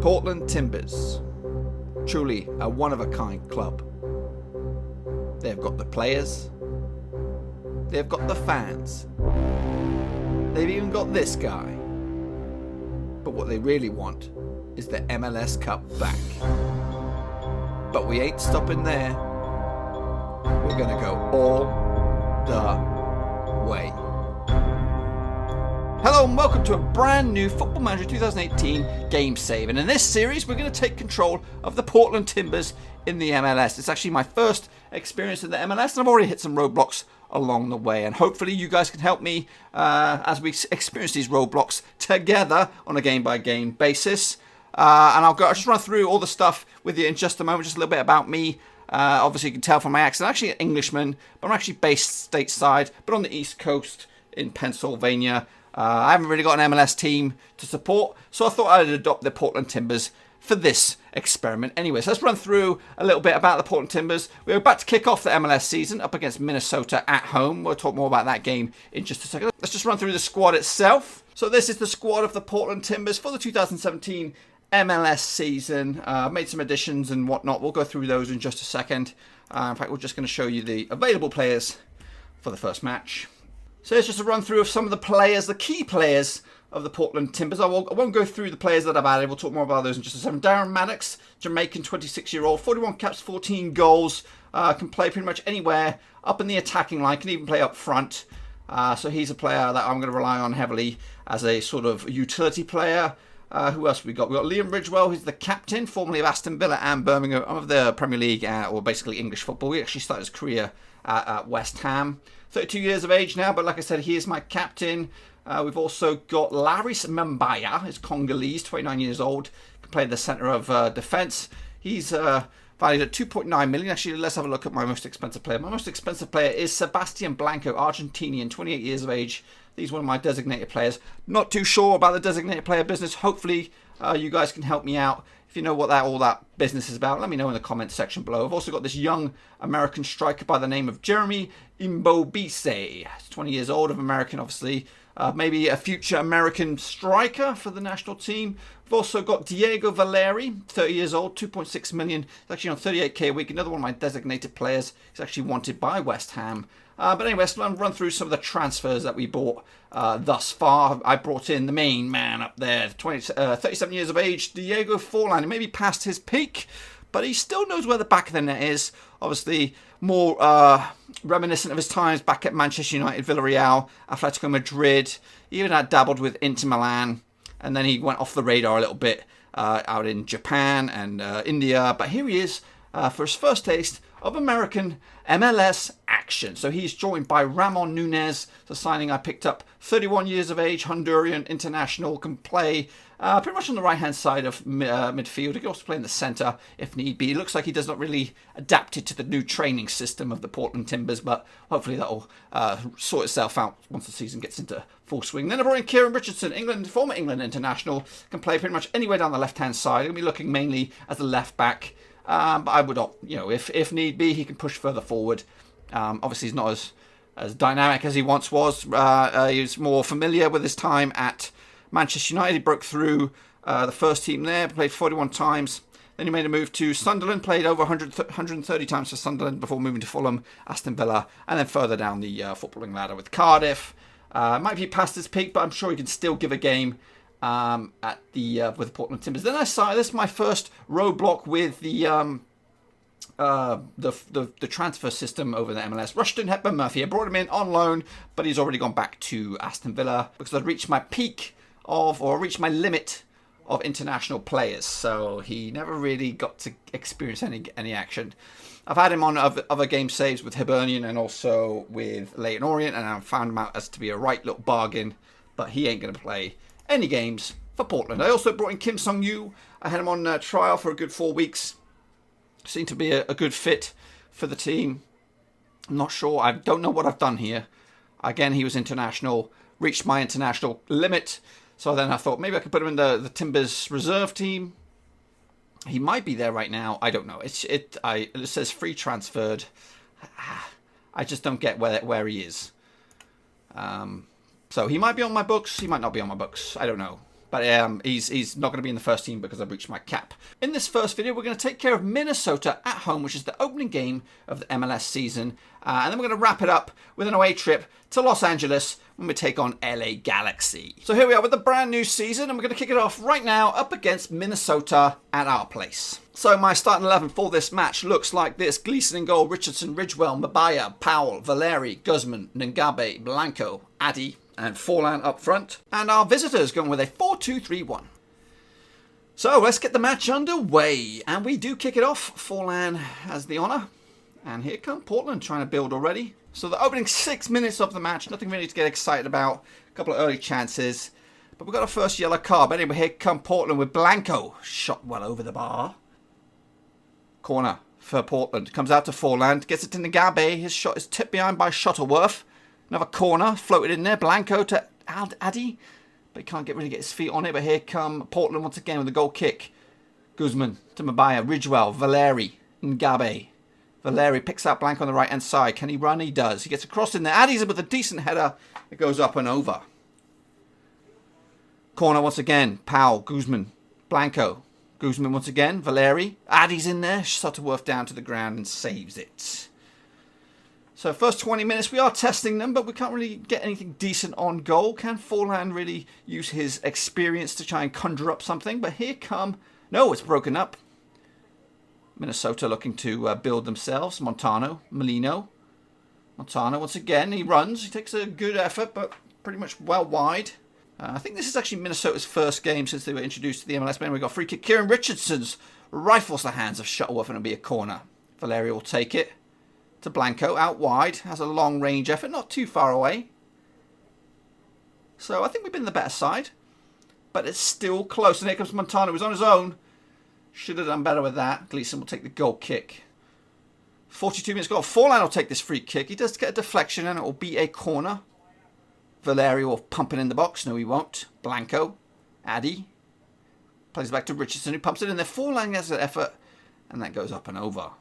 Portland Timbers, truly a one-of-a-kind club. They've got the players, they've got the fans, they've even got this guy. But what they really want is the MLS Cup back. But we ain't stopping there. We're going to go all the way. Hello and welcome to a brand new Football Manager 2018 game save. And in this series, we're going to take control of the Portland Timbers in the MLS. It's actually my first experience in the MLS, and I've already hit some roadblocks along the way. And hopefully you guys can help me as we experience these roadblocks together on a game-by-game basis. And I'll just run through all the stuff with you in just a moment, just a little bit about me. Obviously, you can tell from my accent, I'm actually an Englishman, but I'm actually based stateside, but on the East Coast in Pennsylvania. I haven't really got an MLS team to support, so I thought I'd adopt the Portland Timbers for this experiment. Anyway, so let's run through a little bit about the Portland Timbers. We're about to kick off the MLS season up against Minnesota at home. We'll talk more about that game in just a second. Let's just run through the squad itself. So this is the squad of the Portland Timbers for the 2017 MLS season. Made some additions and whatnot. We'll go through those in just a second. In fact, we're just going to show you the available players for the first match. So it's just a run through of some of the players, the key players of the Portland Timbers. I won't go through the players that I've added. We'll talk more about those in just a second. Darren Maddox, Jamaican 26-year-old, 41 caps, 14 goals. Can play pretty much anywhere up in the attacking line. Can even play up front. So he's a player that I'm going to rely on heavily as a sort of utility player. Who else have we got? We've got Liam Ridgewell, who's the captain, formerly of Aston Villa and Birmingham of the Premier League, or basically English football. He actually started his career at West Ham. 32 years of age now, but like I said, he is my captain. We've also got Laris Mbaya, who's Congolese, 29 years old, can play the centre of defence. He's valued at 2.9 million. Actually, let's have a look at my most expensive player. My most expensive player is Sebastian Blanco, Argentinian, 28 years of age. He's one of my designated players. Not too sure about the designated player business. Hopefully, you guys can help me out. If you know what all that business is about, let me know in the comments section below. I've also got this young American striker by the name of Jeremy Imbobise. He's 20 years old, of American, obviously. Maybe a future American striker for the national team. We've also got Diego Valeri, 30 years old, 2.6 million. He's actually on 38k a week. Another one of my designated players. He's actually wanted by West Ham. But anyway, let's run through some of the transfers that we bought thus far. I brought in the main man up there, 37 years of age, Diego Forlan. He may be past his peak, but he still knows where the back of the net is. Obviously, more reminiscent of his times back at Manchester United, Villarreal, Atletico Madrid. He even had dabbled with Inter Milan, and then he went off the radar a little bit out in Japan and India. But here he is for his first taste of American MLS action. So he's joined by Ramon Nunez, the signing I picked up. 31 years of age, Honduran international, can play pretty much on the right-hand side of midfield. He can also play in the centre if need be. It looks like he does not really adapt it to the new training system of the Portland Timbers, but hopefully that will sort itself out once the season gets into full swing. Then I brought in Kieran Richardson, former England international, can play pretty much anywhere down the left-hand side. He'll be looking mainly as a left-back. But I would, if need be, he can push further forward. Obviously, he's not as dynamic as he once was. He's more familiar with his time at Manchester United. He broke through the first team there, played 41 times. Then he made a move to Sunderland, played over 130 times for Sunderland before moving to Fulham, Aston Villa, and then further down the footballing ladder with Cardiff. Might be past his peak, but I'm sure he can still give a game. With the Portland Timbers. Then this is my first roadblock with the transfer system over the MLS. Rushton Hepburn Murphy. I brought him in on loan, but he's already gone back to Aston Villa because I'd reached my peak reached my limit of international players. So he never really got to experience any action. I've had him on other game saves with Hibernian and also with Leyton Orient, and I found him out as to be a right little bargain, but he ain't going to play any games for Portland. I also brought in Kim Sung-yu. I had him on trial for a good 4 weeks. Seemed to be a good fit for the team. I'm not sure. I don't know what I've done here. Again, he was international, reached my international limit. So then I thought maybe I could put him in the Timbers reserve team. He might be there right now. I don't know. It says free transferred. I just don't get where he is. So he might be on my books. He might not be on my books. I don't know. But he's not going to be in the first team because I breached my cap. In this first video, we're going to take care of Minnesota at home, which is the opening game of the MLS season. And then we're going to wrap it up with an away trip to Los Angeles when we take on LA Galaxy. So here we are with the brand new season, and we're going to kick it off right now up against Minnesota at our place. So my starting 11 for this match looks like this. Gleason in goal, Richardson, Ridgewell, Mabaya, Powell, Valeri, Guzman, Ngabe, Blanco, Addy, and Forlan up front. And our visitors going with a 4-2-3-1. So let's get the match underway. And we do kick it off. Forlan has the honour. And here come Portland trying to build already. So the opening 6 minutes of the match, nothing really to get excited about. A couple of early chances. But we've got our first yellow card. But anyway, here come Portland with Blanco. Shot well over the bar. Corner for Portland. Comes out to Forlan. Gets it to Ngabe. His shot is tipped behind by Shuttleworth. Another corner, floated in there. Blanco to Addy. But he can't really get his feet on it. But here come Portland once again with a goal kick. Guzman to Mabaya. Ridgewell. Valeri. Ngabe. Valeri picks out Blanco on the right-hand side. Can he run? He does. He gets across in there. Addy's with a decent header. It goes up and over. Corner once again. Powell. Guzman. Blanco. Guzman once again. Valeri. Addy's in there. Shuttleworth down to the ground and saves it. So first 20 minutes, we are testing them, but we can't really get anything decent on goal. Can Forlan really use his experience to try and conjure up something? But here come... No, it's broken up. Minnesota looking to build themselves. Montano, Molino. Montano, once again, he runs. He takes a good effort, but pretty much well wide. I think this is actually Minnesota's first game since they were introduced to the MLS. But anyway, we got free kick. Kieran Richardson's rifles the hands of Shuttleworth, and it'll be a corner. Valeri will take it. To Blanco, out wide, has a long range effort, not too far away. So I think we've been the better side, but it's still close. And here comes Montano, who's on his own. Should have done better with that. Gleason will take the goal kick. 42 minutes goal. Forlan will take this free kick. He does get a deflection and it will be a corner. Valeri will pump it in the box. No, he won't. Blanco, Addy. Plays back to Richardson, who pumps it in there. Forlan has an effort, and that goes up and over.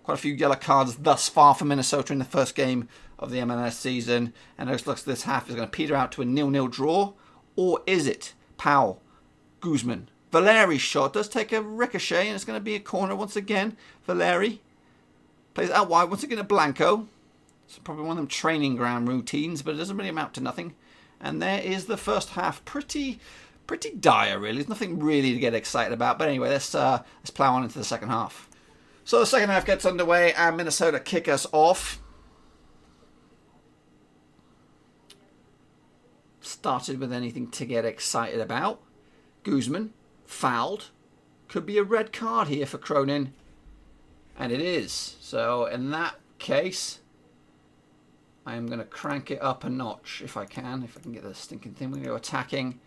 Quite a few yellow cards thus far for Minnesota in the first game of the MLS season. And it looks like this half is going to peter out to a 0-0 draw. Or is it? Powell, Guzman. Valeri's shot does take a ricochet, and it's going to be a corner once again. Valeri plays out wide once again to Blanco. It's probably one of them training ground routines, but it doesn't really amount to nothing. And there is the first half. Pretty dire, really. There's nothing really to get excited about. But anyway, let's plow on into the second half. So the second half gets underway and Minnesota kick us off. Started with anything to get excited about. Guzman fouled. Could be a red card here for Cronin. And it is. So in that case, I am going to crank it up a notch if I can. If I can get the stinking thing. We're going to go attacking.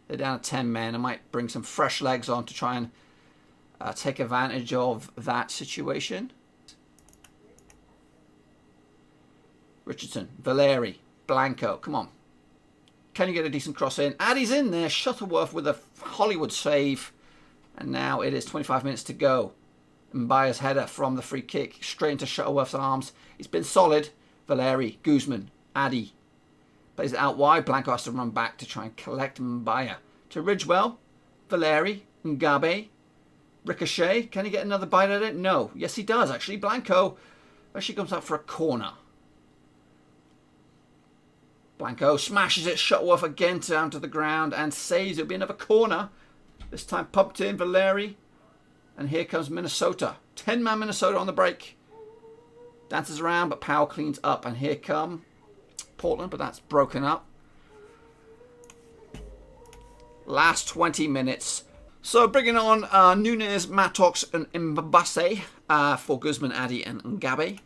They're down to 10 men. I might bring some fresh legs on to try and take advantage of that situation. Richardson, Valeri, Blanco, come on. Can you get a decent cross in? Addy's in there. Shuttleworth with a Hollywood save. And now it is 25 minutes to go. Mbaya's header from the free kick straight into Shuttleworth's arms. He's been solid. Valeri, Guzman, Addy. Plays it out wide. Blanco has to run back to try and collect Mbaya. To Ridgewell, Valeri, Ngabe. Ricochet, can he get another bite at it? No. Yes, he does, actually. Blanco actually comes out for a corner. Blanco smashes it. Shuttleworth again down to the ground and saves. It'll be another corner. This time pumped in. Valeri. And here comes Minnesota. 10-man Minnesota on the break. Dances around, but Powell cleans up. And here come Portland, but that's broken up. Last 20 minutes. So bringing on Nunez, Mattox and Mbase for Guzman, Addy and Ngabe.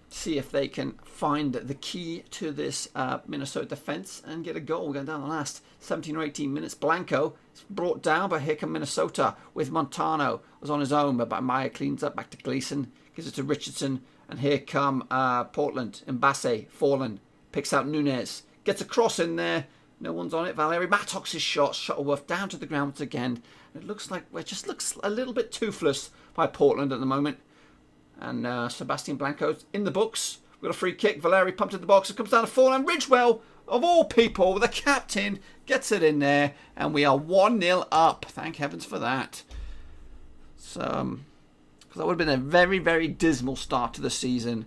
See if they can find the key to this Minnesota defense and get a goal. We're going down the last 17 or 18 minutes. Blanco is brought down, but here come Minnesota with Montano. Was on his own, but Maya cleans up back to Gleason. Gives it to Richardson. And here come Portland. Mbase, Forlan, picks out Nunez. Gets a cross in there. No one's on it. Valeri Mattox's shot. Shuttleworth down to the ground once again. It looks like it just looks a little bit toothless by Portland at the moment. And Sebastian Blanco's in the books. We've got a free kick. Valeri pumped in the box. It comes down to Forlan. Ridgewell. of all people, the captain gets it in there, and we are 1-0 up. Thank heavens for that. So, because that would have been a very, very dismal start to the season,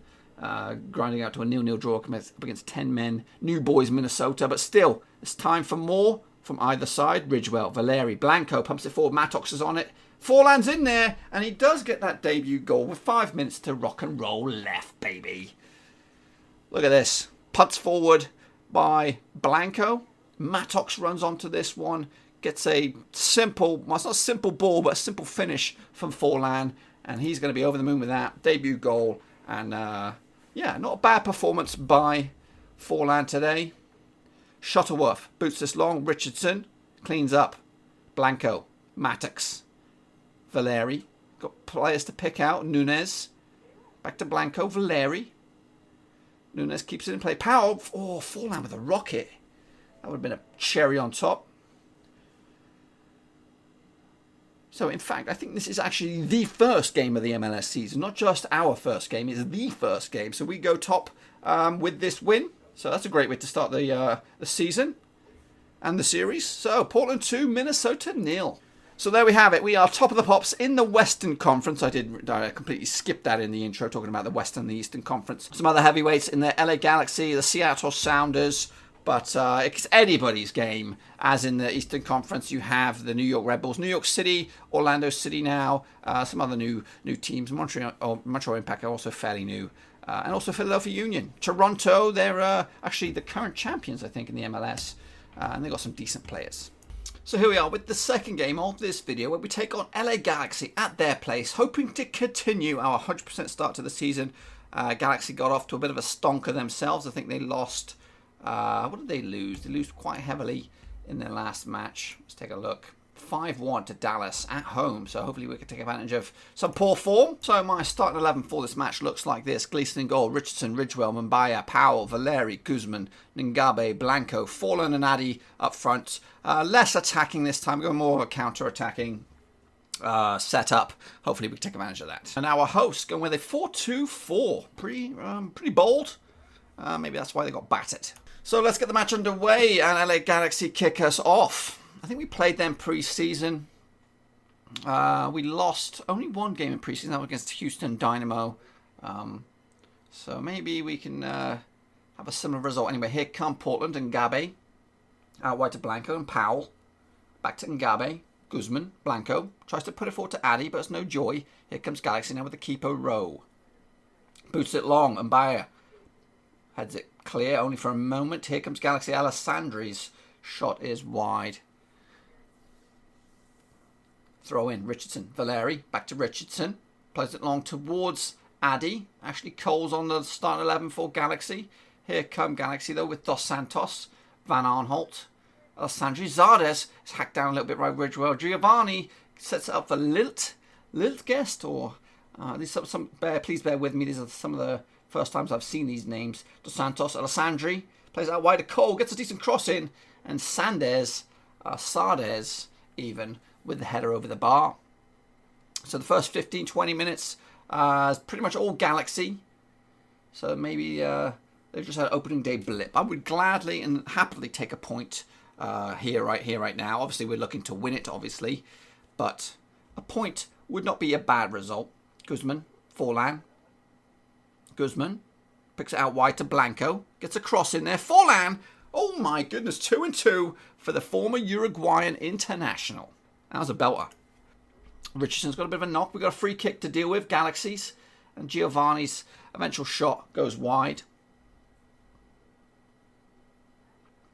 grinding out to a 0-0 draw against 10 men, New Boys, Minnesota. But still, it's time for more from either side. Ridgewell, Valeri, Blanco pumps it forward. Mattox is on it. Forlan's in there, and he does get that debut goal with 5 minutes to rock and roll left, baby. Look at this. Putts forward by Blanco. Mattox runs onto this one. Gets a simple, well, it's not a simple ball, but a simple finish from Forlan. And he's going to be over the moon with that. Debut goal. And, yeah, not a bad performance by Forlan today. Shuttleworth boots this long. Richardson cleans up. Blanco. Mattox. Valeri. Got players to pick out. Nunez. Back to Blanco. Valeri. Nunez keeps it in play. Powell. Oh, Forlan with a rocket. That would have been a cherry on top. So, in fact, I think this is actually the first game of the MLS season. Not just our first game, it's the first game. So we go top with this win. So that's a great way to start the season and the series. So, Portland 2, Minnesota 0. So there we have it. We are top of the pops in the Western Conference. I completely skipped that in the intro, talking about the Western and the Eastern Conference. Some other heavyweights in the LA Galaxy, the Seattle Sounders. But it's anybody's game, as in the Eastern Conference. You have the New York Red Bulls, New York City, Orlando City now, some other new teams. Montreal Impact are also fairly new. And also Philadelphia Union. Toronto, they're actually the current champions, I think, in the MLS. And they've got some decent players. So here we are with the second game of this video, where we take on LA Galaxy at their place, hoping to continue our 100% start to the season. Galaxy got off to a bit of a stonker themselves. I think they lost... what did they lose? They lose quite heavily in their last match. Let's take a look. 5-1 to Dallas at home. So hopefully we can take advantage of some poor form. So my starting 11 for this match looks like this. Gleason in goal. Richardson, Ridgewell, Mbaya, Powell, Valeri, Guzman, Ngabe, Blanco, Forlan and Addy up front. Less attacking this time. We're going more of a counter-attacking setup. Hopefully we can take advantage of that. And our hosts going with a 4-2-4. Pretty bold. Maybe that's why they got battered. So let's get the match underway, and LA Galaxy kick us off. I think we played them pre-season. We lost only one game in pre-season. That was against Houston Dynamo. So maybe we can have a similar result. Anyway, here come Portland and Ngabe. Out wide to Blanco and Powell. Back to Ngabe. Guzman. Blanco. Tries to put it forward to Addy, but it's no joy. Here comes Galaxy now with the keeper row. Boots it long. Mbaya. Heads it clear only for a moment. Here comes Galaxy. Alessandri's shot is wide. Throw in Richardson. Valeri. Back to Richardson. Plays it long towards Addy. Ashley Cole's on the starting 11 for Galaxy. Here come Galaxy though with Dos Santos. Van Arnholt. Alessandri. Zardes is hacked down a little bit by Ridgewell. Giovanni sets it up for Lilt. Lilt guest or... please bear with me. These are some of the... first times I've seen these names. Dos Santos, Alessandri, plays out wide to Cole, gets a decent cross in, and Sardes even, with the header over the bar. So the first 15-20 minutes is pretty much all Galaxy. So maybe they've just had an opening day blip. I would gladly and happily take a point right now. Obviously, we're looking to win it, obviously. But a point would not be a bad result. Guzman, Forlan. Guzman picks it out wide to Blanco. Gets a cross in there. Forlan. Oh my goodness. 2-2 for the former Uruguayan international. That was a belter. Richardson's got a bit of a knock. We've got a free kick to deal with. Galaxy's. And Giovanni's eventual shot goes wide.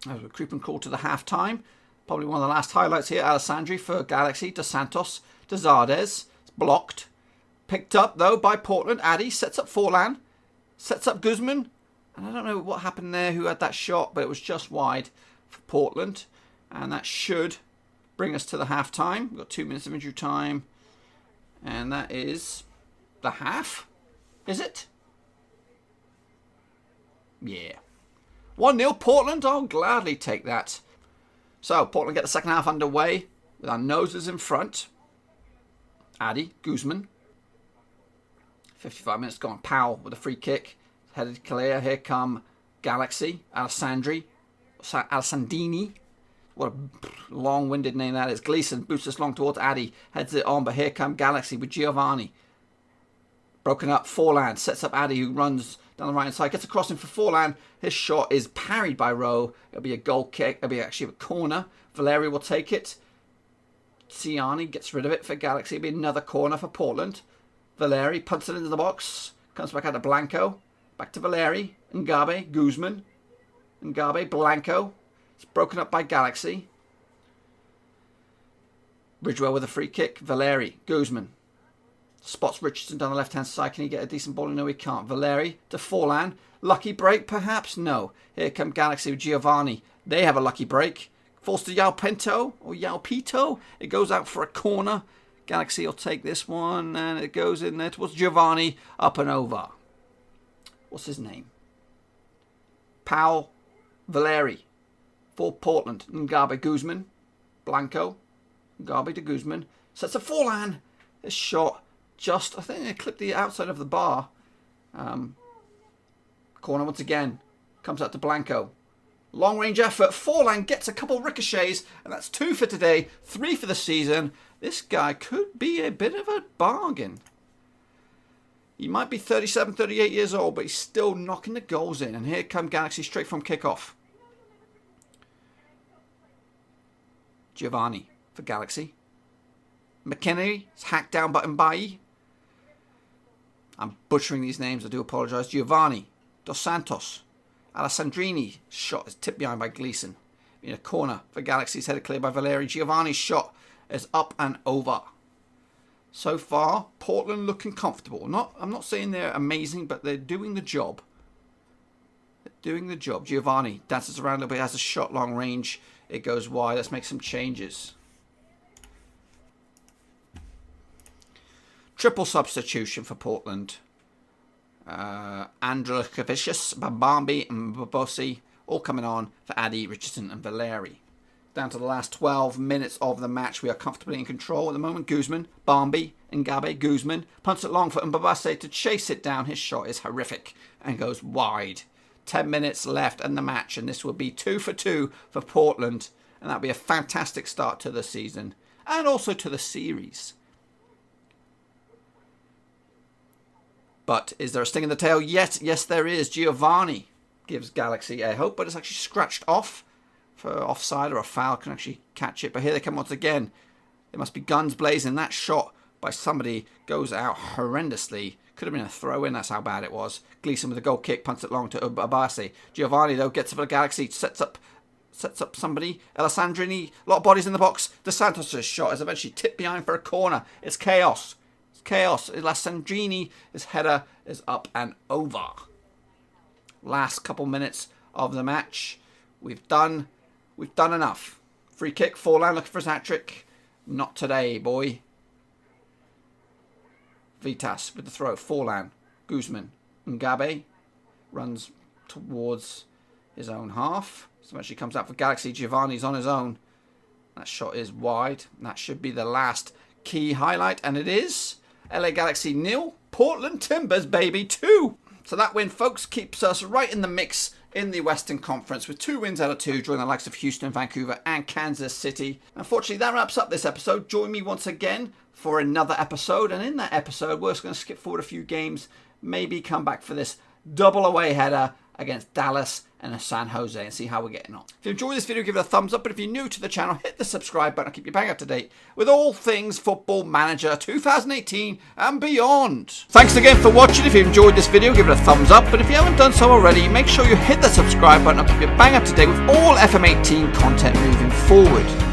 As we creep and crawl to the half-time. Probably one of the last highlights here. Alessandri for Galaxy. Dos Santos to Zardes. It's blocked. Picked up, though, by Portland. Addy sets up Forlan. Sets up Guzman. And I don't know what happened there, who had that shot, but it was just wide for Portland. And that should bring us to the half-time. We've got 2 minutes of injury time. And that is the half. Is it? Yeah. 1-0 Portland. I'll gladly take that. So, Portland get the second half underway with our noses in front. Addy, Guzman. 55 minutes gone. Powell with a free kick. Headed clear. Here come Galaxy. Alessandri. Alessandrini. What a long-winded name that is. Gleason boosts this long towards Addy. Heads it on, but here come Galaxy with Giovanni. Broken up. Forlan sets up Addy, who runs down the right-hand side. Gets across him for Forlan. His shot is parried by Rowe. It'll be a goal kick. It'll be actually a corner. Valeri will take it. Ciani gets rid of it for Galaxy. It'll be another corner for Portland. Valeri punts it into the box. Comes back out to Blanco. Back to Valeri. Ngabe. Guzman. Ngabe. Blanco. It's broken up by Galaxy. Ridgewell with a free kick. Valeri. Guzman. Spots Richardson down the left-hand side. Can he get a decent ball? No, he can't. Valeri to Forlan. Lucky break, perhaps? No. Here come Galaxy with Giovanni. They have a lucky break. Falls to Yao Pinto or Yao Pito. It goes out for a corner. Galaxy will take this one, and it goes in there towards Giovanni. Up and over. What's his name? Powell. Valeri. For Portland. Ngabe. Guzman. Blanco. Ngabe to Guzman. Sets a Forlan. This shot just, I think they clipped the outside of the bar. Corner once again. Comes out to Blanco. Long range effort. Forlan gets a couple ricochets, and that's 2 for today, 3 for the season. This guy could be a bit of a bargain. He might be 37, 38 years old, but he's still knocking the goals in. And here come Galaxy straight from kickoff. Giovanni for Galaxy. McKinney is hacked down by Mbaye. I'm butchering these names, I do apologise. Giovanni. Dos Santos. Alessandrini. Shot is tipped behind by Gleason. In a corner for Galaxy. It's headed clear by Valeri. Giovanni's shot is up and over. So far, Portland looking comfortable. I'm not saying they're amazing, but they're doing the job. They're doing the job. Giovanni dances around a little bit. Has a shot long range. It goes wide. Let's make some changes. Triple substitution for Portland. Andrikavicius, Bambambi and Babosi all coming on for Addy, Richardson and Valeri. Down to the last 12 minutes of the match. We are comfortably in control at the moment. Guzman, Bambi, Ngabe, Guzman. Punts it long for Mbabase to chase it down. His shot is horrific and goes wide. 10 minutes left in the match, and this will be 2 for 2 for Portland. And that'll be a fantastic start to the season and also to the series. But is there a sting in the tail? Yes, there is. Giovanni gives Galaxy a hope, but it's actually scratched off for offside, or a foul can actually catch it. But here they come once again. There must be guns blazing. That shot by somebody goes out horrendously. Could have been a throw-in. That's how bad it was. Gleason with a goal kick, punts it long to Abasi. Giovanni, though, gets it for the Galaxy, sets up somebody. Alessandrini, a lot of bodies in the box. Dos Santos' shot is eventually tipped behind for a corner. It's chaos. Chaos. Alessandrini, his header is up and over. Last couple minutes of the match. We've done enough. Free kick. Forlan looking for his hat-trick. Not today, boy. Vitas with the throw. Forlan. Guzman. Ngabe runs towards his own half. So eventually comes out for Galaxy. Giovanni's on his own. That shot is wide. That should be the last key highlight, and it is. LA Galaxy 0, Portland Timbers, baby, 2. So that win, folks, keeps us right in the mix in the Western Conference with 2 wins out of 2, joining the likes of Houston, Vancouver, and Kansas City. Unfortunately, that wraps up this episode. Join me once again for another episode, and in that episode, we're just going to skip forward a few games, maybe come back for this double away header against Dallas and San Jose and see how we're getting on. If you enjoyed this video, give it a thumbs up. But if you're new to the channel, hit the subscribe button. I'll keep you bang up to date with all things Football Manager 2018 and beyond. Thanks again for watching. If you enjoyed this video, give it a thumbs up. But if you haven't done so already, make sure you hit the subscribe button. I'll keep you bang up to date with all FM18 content moving forward.